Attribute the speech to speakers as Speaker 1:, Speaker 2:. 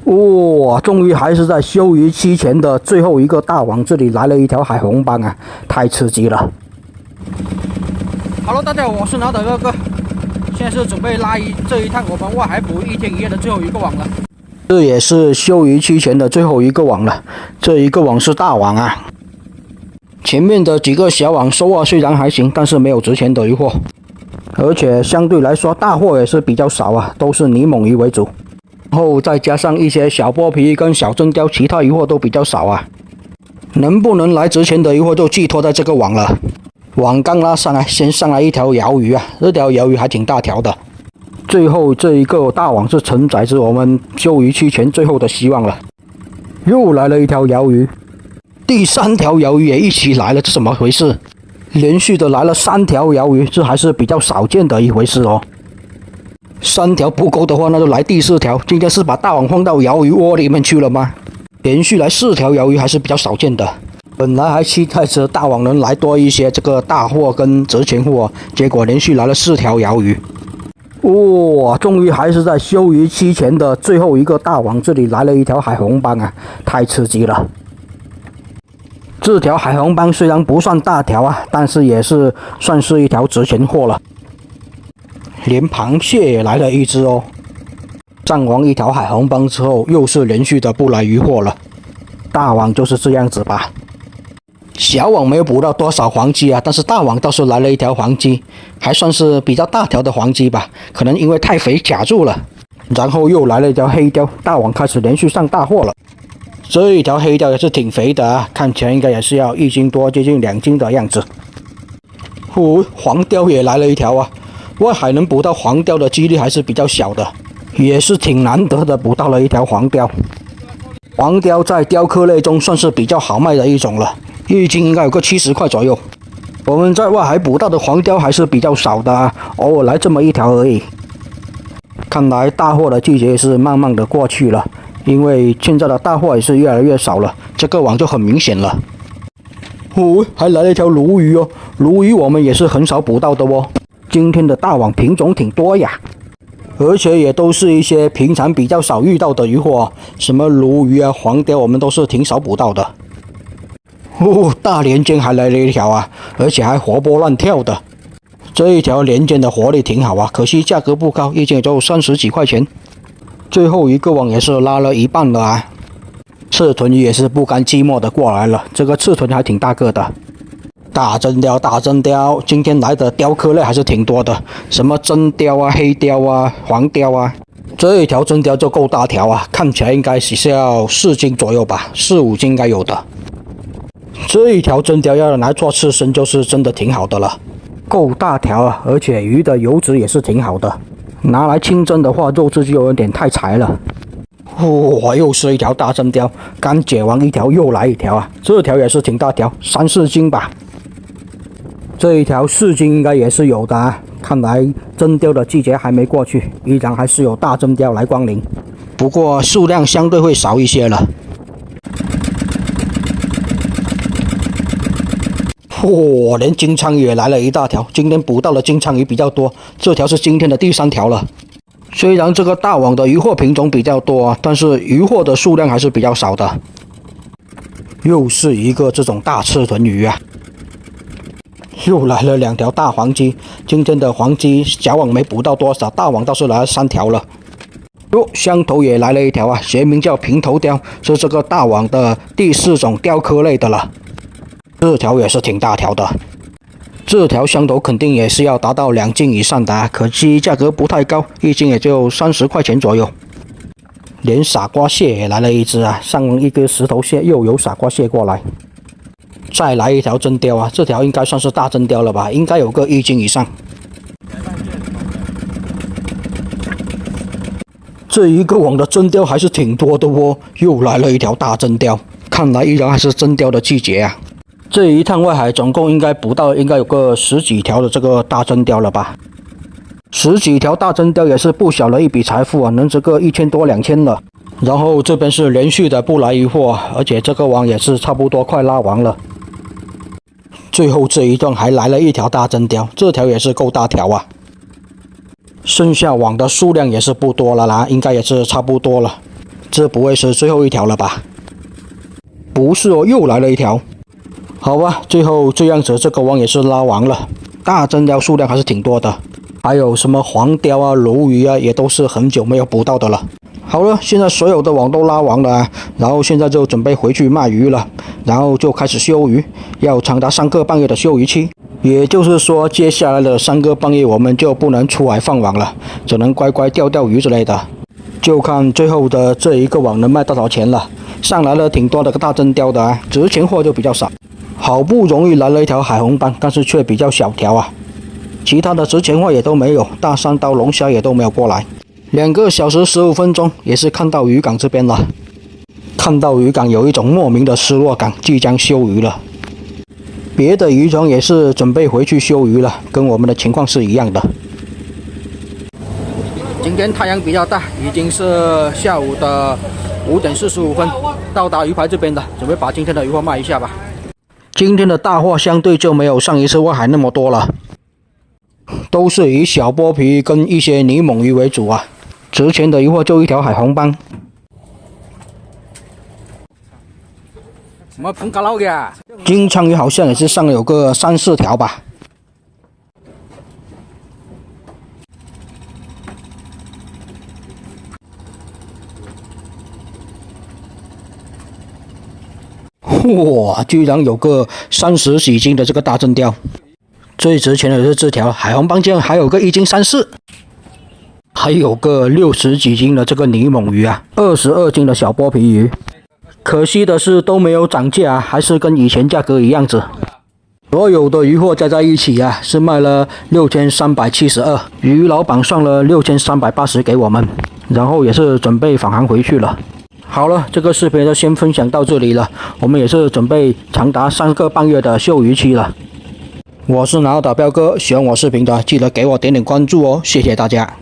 Speaker 1: 哇，终于还是在休渔期前的最后一个大网，这里来了一条海红斑啊，太刺激了。
Speaker 2: Hello， 大家好，我是脑袋哥哥，现在是准备拉这一趟我们外海捕1天1夜的最后一个网了。
Speaker 1: 这也是休渔期前的最后一个网了，这一个网是大网啊。前面的几个小网收获虽然还行，但是没有值钱的渔获，而且相对来说大货也是比较少啊，都是泥猛鱼为主。 然后再加上一些小剥皮跟小真鲷，其他渔获都比较少啊。能不能来值钱的渔获就寄托在这个网了。网刚拉上来，先上来一条鳐鱼啊，这条鳐鱼还挺大条的。最后这一个大网是承载着我们休渔期前最后的希望了。又来了一条鳐鱼，第3条鳐鱼也一起来了，这怎么回事？连续的来了3条鳐鱼，这还是比较少见的一回事哦。 3条不够的话，那就来第4条。今天是把大网放到鳐鱼窝里面去了吗？连续来4条鳐鱼还是比较少见的。本来还期待着大网能来多一些这个大货跟值钱货，结果连续来了4条鳐鱼。哇，终于还是在休渔期前的最后一个大网，这里来了一条海红斑啊，太刺激了。这条海红斑虽然不算大条啊，但是也是算是一条值钱货了。 连螃蟹也来了一只哦。上完一条海红斑之后，又是连续的不来渔获了。大网就是这样子吧。小网没有捕到多少黄鲫啊，但是大网倒是来了一条黄鲫，还算是比较大条的黄鲫吧。可能因为太肥卡住了。然后又来了一条黑鲷，大网开始连续上大货了。这一条黑鲷也是挺肥的啊，看起来应该也是要1斤多，接近2斤的样子。黄鲷也来了一条啊。 外海能捕到黄鲷的几率还是比较小的，也是挺难得的捕到了一条黄鲷。黄鲷在鲷科类中算是比较好卖的一种了，1斤应该有个70块左右。我们在外海捕到的黄鲷还是比较少的啊，偶尔来这么一条而已。看来大货的季节是慢慢的过去了，因为现在的大货也是越来越少了，这个网就很明显了。还来了一条鲈鱼哦，鲈鱼我们也是很少捕到的哦。 今天的大网品种挺多呀，而且也都是一些平常比较少遇到的渔获，什么鲈鱼啊、黄鲷，我们都是挺少捕到的。大连尖还来了一条啊，而且还活泼乱跳的。这一条连尖的活力挺好啊，可惜价格不高，1斤也就30几块钱。最后一个网也是拉了一半了啊，刺豚鱼也是不甘寂寞的过来了，这个刺豚还挺大个的。 大真鲷，大真鲷，今天来的鲷科类还是挺多的，什么真鲷啊、黑鲷啊、黄鲷啊。这一条真鲷就够大条啊，看起来应该是要4斤左右吧，4、5斤应该有的。这一条真鲷要拿来做刺身，就是真的挺好的了，够大条啊，而且鱼的油脂也是挺好的，拿来清蒸的话，肉质就有点太柴了。哇，又是一条大真鲷，刚解完一条，又来一条啊，这条也是挺大条，3、4斤吧。 这一条4斤应该也是有的啊，看来真鲷的季节还没过去，依然还是有大真鲷来光临，不过数量相对会少一些了。哇，连金枪鱼也来了一大条，今天捕到的金枪鱼比较多，这条是今天的第3条了。虽然这个大网的渔获品种比较多啊，但是渔获的数量还是比较少的。又是一个这种大刺豚鱼啊。 又来了2条大黄鲫，今天的黄鲫小网没捕到多少，大网倒是来了3条了。香头也来了一条啊，学名叫平头鲷，是这个大网的第4种鲷科类的了。这条也是挺大条的，这条香头肯定也是要达到2斤以上的啊，可惜价格不太高，1斤也就30块钱左右。连傻瓜蟹也来了一只啊，上完一个石头蟹，又有傻瓜蟹过来。 再来一条真鲷啊，这条应该算是大真鲷了吧，应该有个1斤以上。这一个网的真鲷还是挺多的哦，又来了一条大真鲷，看来依然还是真鲷的季节啊。这一趟外海总共应该捕到应该有个10几条的这个大真鲷了吧？10几条大真鲷也是不小的一笔财富啊，能值个1000多2千了。然后这边是连续的不来渔获，而且这个网也是差不多快拉完了。 最后这一段还来了一条大真鲷，这条也是够大条啊。剩下网的数量也是不多了啦，应该也是差不多了。这不会是最后一条了吧？不是哦，又来了一条。好吧，最后这样子这个网也是拉完了，大真鲷数量还是挺多的，还有什么黄鲷啊、鲈鱼啊，也都是很久没有捕到的了。好了，现在所有的网都拉完了啊，然后现在就准备回去卖鱼了，然后就开始休鱼，要长达3个半月的休渔期。也就是说，接下来的3个半月我们就不能出海放网了，只能乖乖钓鱼之类的。就看最后的这一个网能卖多少钱了。上来了挺多的个大真鲷的啊，值钱货就比较少。好不容易来了一条海红斑，但是却比较小条啊。其他的值钱货也都没有，大三刀龙虾也都没有过来。2个小时15分钟，也是看到渔港这边了。看到渔港有一种莫名的失落感，即将休渔了。别的渔船也是准备回去休渔了，跟我们的情况是一样的。
Speaker 2: 今天太阳比较大，已经是下午的5点45分，到达鱼排这边了，准备把今天的鱼货卖一下吧。
Speaker 1: 今天的大货相对就没有上一次外海那么多了，都是以小剥皮跟一些泥猛鱼为主啊。值钱的鱼货就一条海红斑。
Speaker 2: 什么碰嘎捞的？
Speaker 1: 金枪鱼好像也是上了有个3、4条吧。哇，居然有个30几斤的这个大真鲷，最值钱的是这条海红斑，竟然还有个1斤3、4，还有个60几斤的这个泥猛鱼啊，22斤的小剥皮鱼。可惜的是都没有涨价啊，还是跟以前价格一样子。所有的鱼货加在一起啊，是卖了6372，鱼老板算了6380给我们，然后也是准备返航回去了。好了，这个视频就先分享到这里了，我们也是准备长达3个半月的休渔期了。我是南澳岛彪哥，喜欢我视频的记得给我点点关注哦，谢谢大家。